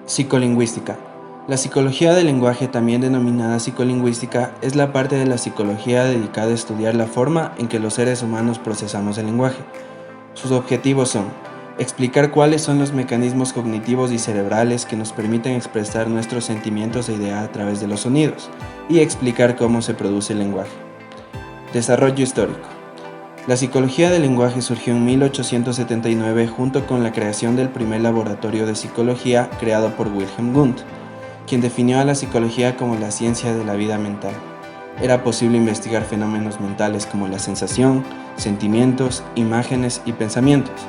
Psicolingüística. La psicología del lenguaje, también denominada psicolingüística, es la parte de la psicología dedicada a estudiar la forma en que los seres humanos procesamos el lenguaje. Sus objetivos son explicar cuáles son los mecanismos cognitivos y cerebrales que nos permiten expresar nuestros sentimientos e ideas a través de los sonidos, y explicar cómo se produce el lenguaje. Desarrollo histórico. La psicología del lenguaje surgió en 1879 junto con la creación del primer laboratorio de psicología creado por Wilhelm Wundt, quien definió a la psicología como la ciencia de la vida mental. Era posible investigar fenómenos mentales como la sensación, sentimientos, imágenes y pensamientos,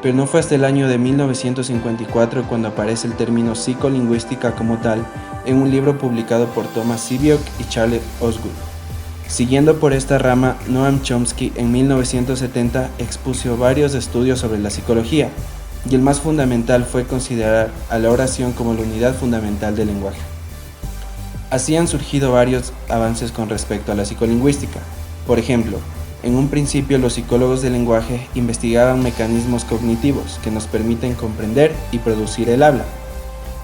pero no fue hasta el año de 1954 cuando aparece el término psicolingüística como tal en un libro publicado por Thomas Sebeok y Charles Osgood. Siguiendo por esta rama, Noam Chomsky en 1970 expuso varios estudios sobre la psicología, y el más fundamental fue considerar a la oración como la unidad fundamental del lenguaje. Así han surgido varios avances con respecto a la psicolingüística. Por ejemplo, en un principio los psicólogos del lenguaje investigaban mecanismos cognitivos que nos permiten comprender y producir el habla.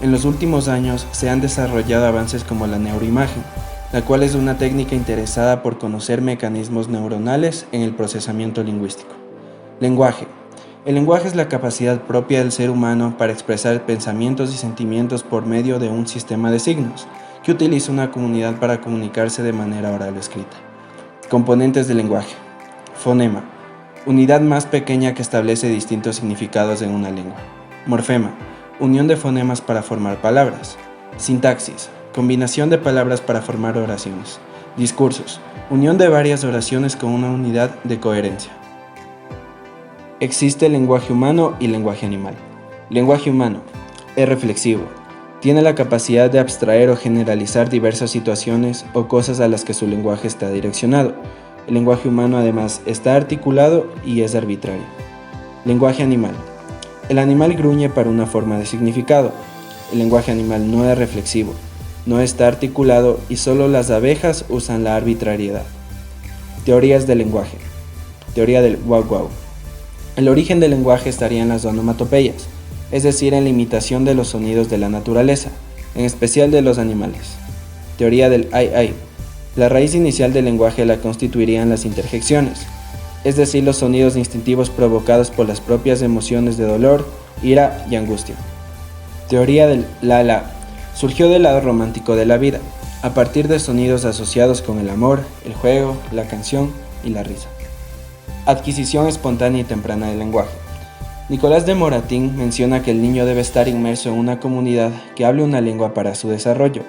En los últimos años se han desarrollado avances como la neuroimagen, la cual es una técnica interesada por conocer mecanismos neuronales en el procesamiento lingüístico. Lenguaje. El lenguaje es la capacidad propia del ser humano para expresar pensamientos y sentimientos por medio de un sistema de signos, que utiliza una comunidad para comunicarse de manera oral o escrita. Componentes del lenguaje. Fonema. Unidad más pequeña que establece distintos significados en una lengua. Morfema. Unión de fonemas para formar palabras. Sintaxis. Combinación de palabras para formar oraciones. Discursos. Unión de varias oraciones con una unidad de coherencia. Existe lenguaje humano y lenguaje animal. Lenguaje humano. Es reflexivo. Tiene la capacidad de abstraer o generalizar diversas situaciones o cosas a las que su lenguaje está direccionado. El lenguaje humano además está articulado y es arbitrario. Lenguaje animal. El animal gruñe para una forma de significado. El lenguaje animal no es reflexivo. No está articulado y solo las abejas usan la arbitrariedad. Teorías del lenguaje. Teoría del guau-guau. El origen del lenguaje estaría en las onomatopeyas, es decir, en la imitación de los sonidos de la naturaleza, en especial de los animales. Teoría del ai-ai. La raíz inicial del lenguaje la constituirían las interjecciones, es decir, los sonidos instintivos provocados por las propias emociones de dolor, ira y angustia. Teoría del la-la. Surgió del lado romántico de la vida, a partir de sonidos asociados con el amor, el juego, la canción y la risa. Adquisición espontánea y temprana del lenguaje. Nicolás de Moratín menciona que el niño debe estar inmerso en una comunidad que hable una lengua para su desarrollo.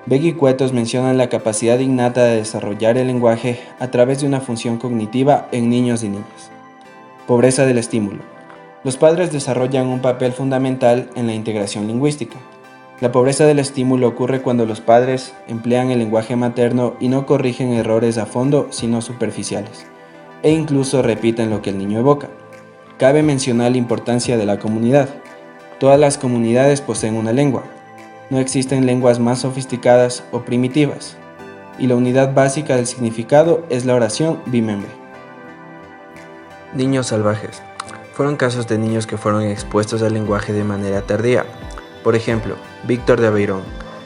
Begg y Cuetos mencionan la capacidad innata de desarrollar el lenguaje a través de una función cognitiva en niños y niñas. Pobreza del estímulo. Los padres desarrollan un papel fundamental en la integración lingüística. La pobreza del estímulo ocurre cuando los padres emplean el lenguaje materno y no corrigen errores a fondo, sino superficiales, e incluso repiten lo que el niño evoca. Cabe mencionar la importancia de la comunidad. Todas las comunidades poseen una lengua. No existen lenguas más sofisticadas o primitivas, y la unidad básica del significado es la oración bimembre. Niños salvajes. Fueron casos de niños que fueron expuestos al lenguaje de manera tardía. Por ejemplo, Víctor de Aveirón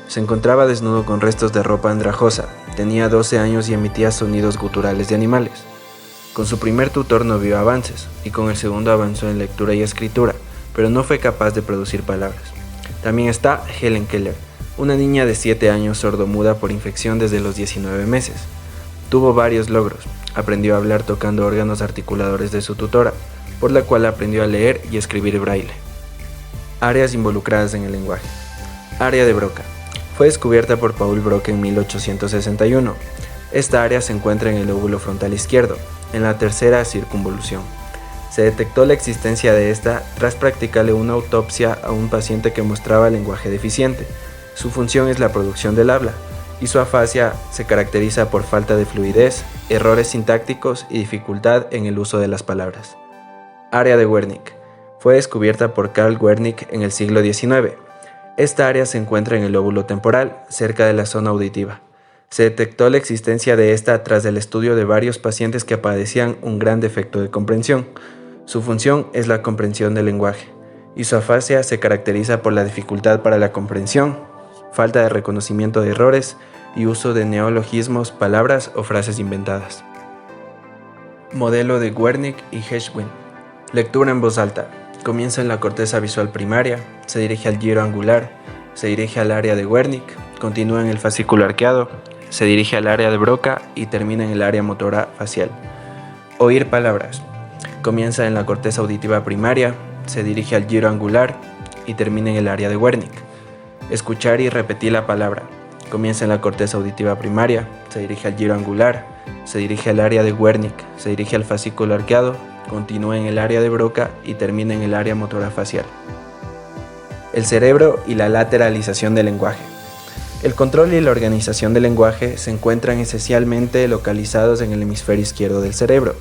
se encontraba desnudo con restos de ropa andrajosa, tenía 12 años y emitía sonidos guturales de animales. Con su primer tutor no vio avances, y con el segundo avanzó en lectura y escritura, pero no fue capaz de producir palabras. También está Helen Keller, una niña de 7 años sordomuda por infección desde los 19 meses. Tuvo varios logros, aprendió a hablar tocando órganos articuladores de su tutora, por la cual aprendió a leer y escribir braille. Áreas involucradas en el lenguaje. Área de Broca. Fue descubierta por Paul Broca en 1861. Esta área se encuentra en el lóbulo frontal izquierdo, en la tercera circunvolución. Se detectó la existencia de esta tras practicarle una autopsia a un paciente que mostraba lenguaje deficiente. Su función es la producción del habla, y su afasia se caracteriza por falta de fluidez, errores sintácticos y dificultad en el uso de las palabras. Área de Wernicke. Fue descubierta por Carl Wernicke en el siglo XIX. Esta área se encuentra en el lóbulo temporal, cerca de la zona auditiva. Se detectó la existencia de esta tras el estudio de varios pacientes que padecían un gran defecto de comprensión. Su función es la comprensión del lenguaje. y su afasia se caracteriza por la dificultad para la comprensión, falta de reconocimiento de errores y uso de neologismos, palabras o frases inventadas. Modelo de Wernicke y Geschwint. Lectura en voz alta. Comienza en la corteza visual primaria, se dirige al giro angular, se dirige al área de Wernicke, continúa en el fascículo arqueado, se dirige al área de Broca y termina en el área motora facial. Oír palabras. Comienza en la corteza auditiva primaria, se dirige al giro angular y termina en el área de Wernicke. Escuchar y repetir la palabra. Comienza en la corteza auditiva primaria, se dirige al giro angular, se dirige al área de Wernicke, se dirige al fascículo arqueado, continúa en el área de Broca y termina en el área motora facial. El cerebro y la lateralización del lenguaje. El control y la organización del lenguaje se encuentran esencialmente localizados en el hemisferio izquierdo del cerebro.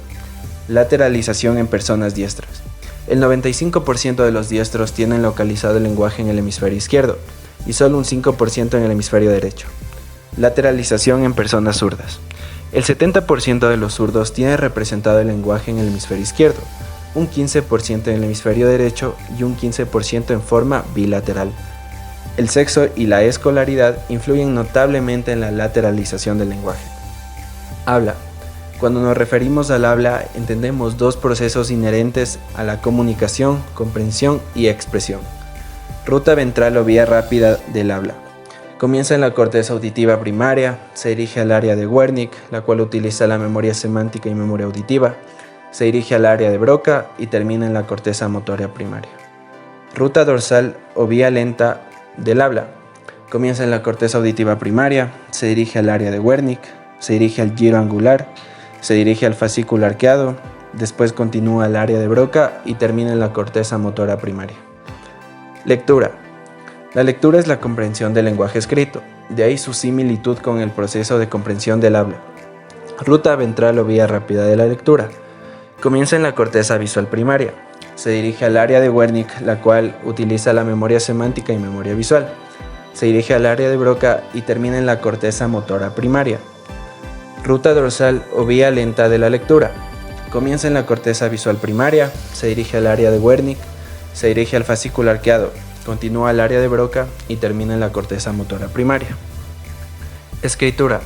Lateralización en personas diestras. El 95% de los diestros tienen localizado el lenguaje en el hemisferio izquierdo y solo un 5% en el hemisferio derecho. Lateralización en personas zurdas. El 70% de los zurdos tiene representado el lenguaje en el hemisferio izquierdo, un 15% en el hemisferio derecho y un 15% en forma bilateral. El sexo y la escolaridad influyen notablemente en la lateralización del lenguaje. Habla. Cuando nos referimos al habla, entendemos dos procesos inherentes a la comunicación, comprensión y expresión. Ruta ventral o vía rápida del habla. Comienza en la corteza auditiva primaria, se dirige al área de Wernicke, la cual utiliza la memoria semántica y memoria auditiva, se dirige al área de Broca y termina en la corteza motora primaria. Ruta dorsal o vía lenta del habla. Comienza en la corteza auditiva primaria, se dirige al área de Wernicke, se dirige al giro angular, se dirige al fascículo arqueado, después continúa al área de Broca y termina en la corteza motora primaria. Lectura. La lectura es la comprensión del lenguaje escrito, de ahí su similitud con el proceso de comprensión del habla. Ruta ventral o vía rápida de la lectura. Comienza en la corteza visual primaria, se dirige al área de Wernicke, la cual utiliza la memoria semántica y memoria visual, se dirige al área de Broca y termina en la corteza motora primaria. Ruta dorsal o vía lenta de la lectura. Comienza en la corteza visual primaria, se dirige al área de Wernicke, se dirige al fascículo arqueado, continúa al área de Broca y termina en la corteza motora primaria. Escritura.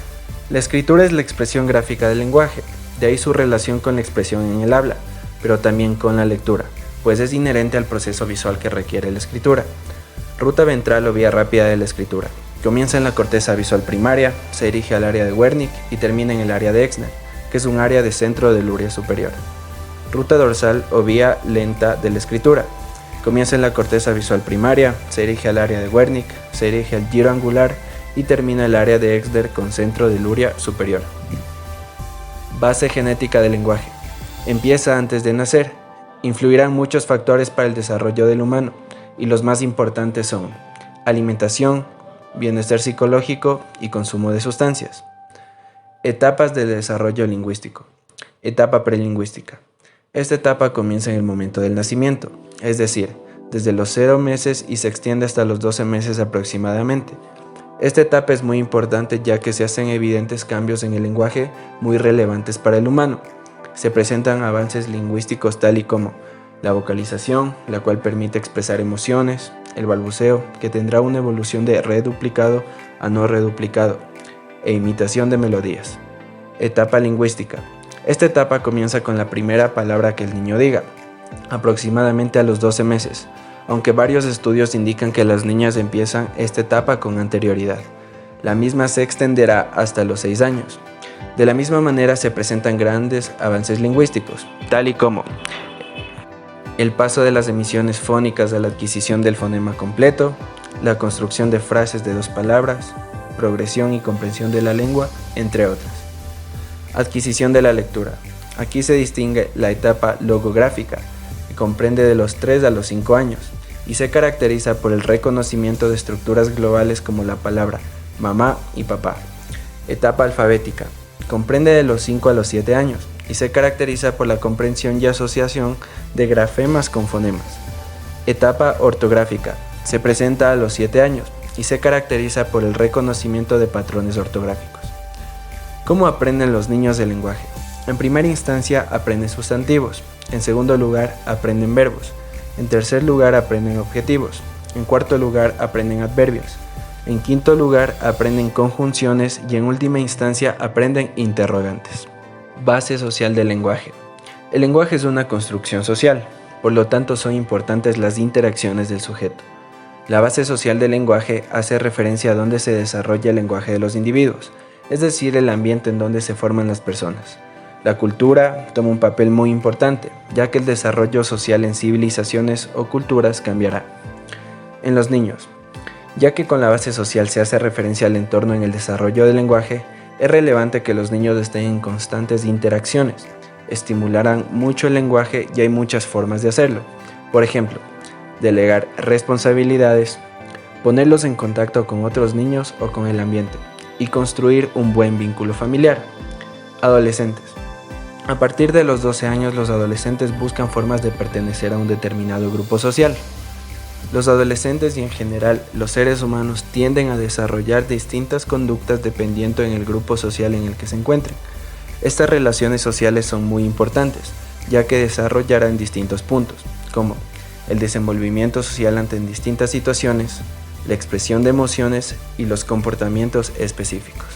La escritura es la expresión gráfica del lenguaje, de ahí su relación con la expresión en el habla, pero también con la lectura, pues es inherente al proceso visual que requiere la escritura. Ruta ventral o vía rápida de la escritura. Comienza en la corteza visual primaria, se dirige al área de Wernicke y termina en el área de Exner, que es un área de centro del Luria superior. Ruta dorsal o vía lenta de la escritura. Comienza en la corteza visual primaria, se dirige al área de Wernicke, se dirige al giro angular y termina el área de Exner con centro del Luria superior. Base genética del lenguaje. Empieza antes de nacer. Influirán muchos factores para el desarrollo del humano y los más importantes son alimentación, bienestar psicológico y consumo de sustancias. Etapas del desarrollo lingüístico. Etapa prelingüística. Esta etapa comienza en el momento del nacimiento, es decir, desde los 0 meses y se extiende hasta los 12 meses aproximadamente. Esta etapa es muy importante ya que se hacen evidentes cambios en el lenguaje muy relevantes para el humano. Se presentan avances lingüísticos tal y como la vocalización, la cual permite expresar emociones, el balbuceo, que tendrá una evolución de reduplicado a no reduplicado, e imitación de melodías. Etapa lingüística. Esta etapa comienza con la primera palabra que el niño diga, aproximadamente a los 12 meses, aunque varios estudios indican que las niñas empiezan esta etapa con anterioridad. La misma se extenderá hasta los 6 años. De la misma manera se presentan grandes avances lingüísticos, tal y como el paso de las emisiones fónicas a la adquisición del fonema completo, la construcción de frases de 2 palabras, progresión y comprensión de la lengua, entre otras. Adquisición de la lectura. Aquí se distingue la etapa logográfica, que comprende de los 3 a los 5 años, y se caracteriza por el reconocimiento de estructuras globales como la palabra mamá y papá. Etapa alfabética. Comprende de los 5 a los 7 años, y se caracteriza por la comprensión y asociación de grafemas con fonemas. Etapa ortográfica. Se presenta a los 7 años y se caracteriza por el reconocimiento de patrones ortográficos. ¿Cómo aprenden los niños el lenguaje? En primera instancia aprenden sustantivos, en segundo lugar aprenden verbos En tercer lugar, aprenden objetivos. En cuarto lugar, aprenden adverbios. En quinto lugar, aprenden conjunciones y en última instancia, aprenden interrogantes. Base social del lenguaje. El lenguaje es una construcción social, por lo tanto son importantes las interacciones del sujeto. La base social del lenguaje hace referencia a dónde se desarrolla el lenguaje de los individuos, es decir, el ambiente en donde se forman las personas. La cultura toma un papel muy importante, ya que el desarrollo social en civilizaciones o culturas cambiará. En los niños, ya que con la base social se hace referencia al entorno en el desarrollo del lenguaje, es relevante que los niños estén en constantes interacciones. Estimularán mucho el lenguaje y hay muchas formas de hacerlo. Por ejemplo, delegar responsabilidades, ponerlos en contacto con otros niños o con el ambiente y construir un buen vínculo familiar. Adolescentes. A partir de los 12 años, los adolescentes buscan formas de pertenecer a un determinado grupo social. Los adolescentes y en general los seres humanos tienden a desarrollar distintas conductas dependiendo en el grupo social en el que se encuentren. Estas relaciones sociales son muy importantes, ya que desarrollarán distintos puntos, como el desenvolvimiento social ante distintas situaciones, la expresión de emociones y los comportamientos específicos.